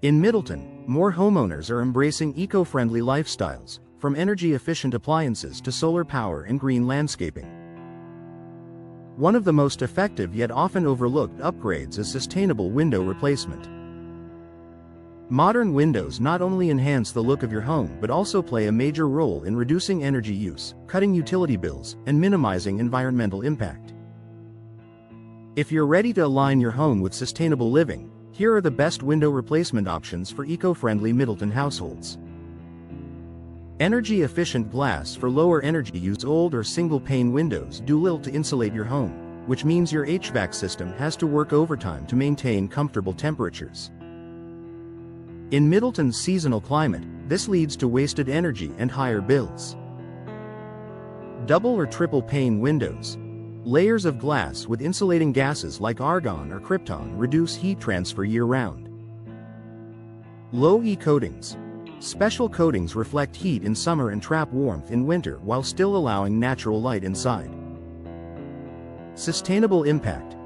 In Middleton, more homeowners are embracing eco-friendly lifestyles, from energy-efficient appliances to solar power and green landscaping. One of the most effective yet often overlooked upgrades is sustainable window replacement. Modern windows not only enhance the look of your home but also play a major role in reducing energy use, cutting utility bills, and minimizing environmental impact. If you're ready to align your home with sustainable living, here are the best window replacement options for eco-friendly Middleton households. Energy-efficient glass for lower energy use. Old or single-pane windows do little to insulate your home, which means your HVAC system has to work overtime to maintain comfortable temperatures. In Middleton's seasonal climate, this leads to wasted energy and higher bills. Double or triple pane windows. Layers of glass with insulating gases like argon or krypton reduce heat transfer year-round. Low E coatings. Special coatings reflect heat in summer and trap warmth in winter while still allowing natural light inside. Sustainable impact.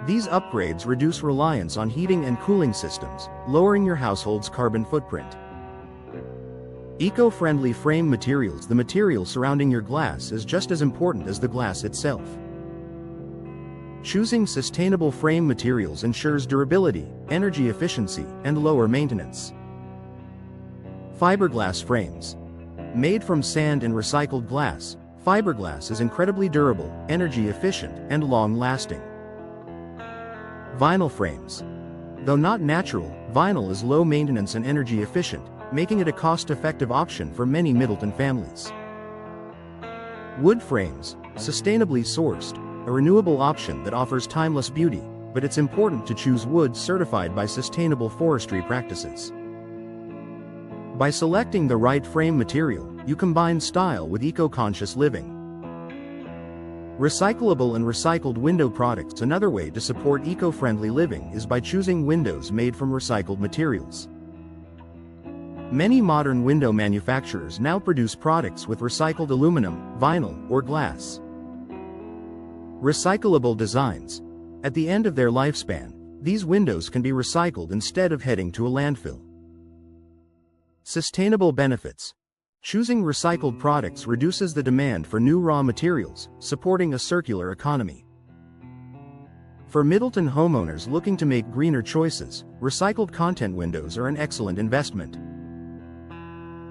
These upgrades reduce reliance on heating and cooling systems, lowering your household's carbon footprint. Eco-friendly frame materials. The material surrounding your glass is just as important as the glass itself. Choosing sustainable frame materials ensures durability, energy efficiency, and lower maintenance. Fiberglass frames. Made from sand and recycled glass, fiberglass is incredibly durable, energy efficient, and long-lasting. Vinyl frames. Though not natural, vinyl is low maintenance and energy efficient, making it a cost-effective option for many Middleton families. Wood frames. Sustainably sourced, a renewable option that offers timeless beauty, but it's important to choose wood certified by sustainable forestry practices. By selecting the right frame material, you combine style with eco-conscious living. Recyclable and recycled window products. Another way to support eco-friendly living is by choosing windows made from recycled materials. Many modern window manufacturers now produce products with recycled aluminum, vinyl, or glass. Recyclable designs. At the end of their lifespan, these windows can be recycled instead of heading to a landfill. Sustainable benefits. Choosing recycled products reduces the demand for new raw materials, supporting a circular economy. For Middleton homeowners looking to make greener choices, recycled content windows are an excellent investment.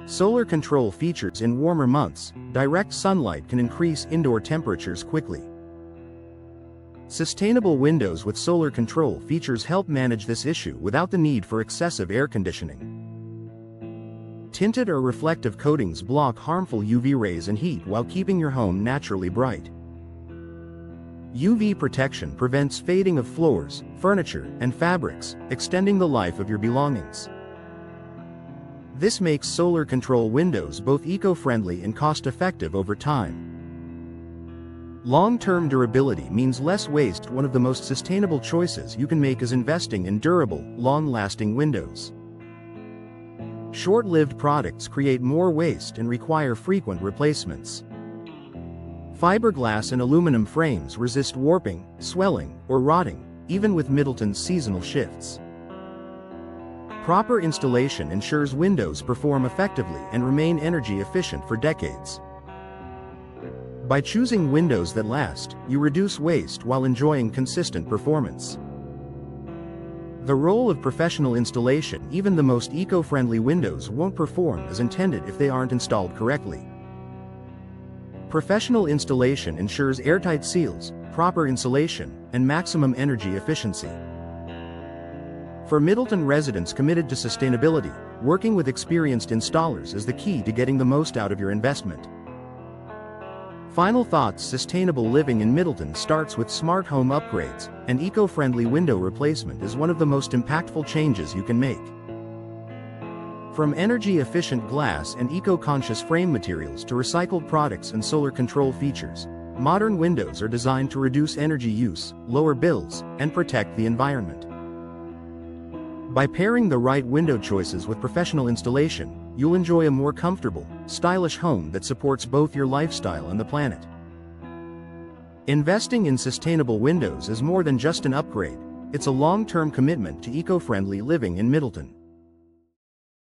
Solar control features. In warmer months, direct sunlight can increase indoor temperatures quickly. Sustainable windows with solar control features help manage this issue without the need for excessive air conditioning. Tinted or reflective coatings block harmful UV rays and heat while keeping your home naturally bright. UV protection prevents fading of floors, furniture, and fabrics, extending the life of your belongings. This makes solar control windows both eco-friendly and cost-effective over time. Long-term durability means less waste. One of the most sustainable choices you can make is investing in durable, long-lasting windows. Short-lived products create more waste and require frequent replacements. Fiberglass and aluminum frames resist warping, swelling, or rotting, even with Middleton's seasonal shifts. Proper installation ensures windows perform effectively and remain energy efficient for decades. By choosing windows that last, you reduce waste while enjoying consistent performance. The role of professional installation. Even the most eco-friendly windows won't perform as intended if they aren't installed correctly. Professional installation ensures airtight seals, proper insulation, and maximum energy efficiency. For Middleton residents committed to sustainability, working with experienced installers is the key to getting the most out of your investment. Final thoughts. Sustainable living in Middleton starts with smart home upgrades, and eco-friendly window replacement is one of the most impactful changes you can make. From energy-efficient glass and eco-conscious frame materials to recycled products and solar control features, modern windows are designed to reduce energy use, lower bills, and protect the environment. By pairing the right window choices with professional installation, you'll enjoy a more comfortable, stylish home that supports both your lifestyle and the planet. Investing in sustainable windows is more than just an upgrade, it's a long-term commitment to eco-friendly living in Middleton.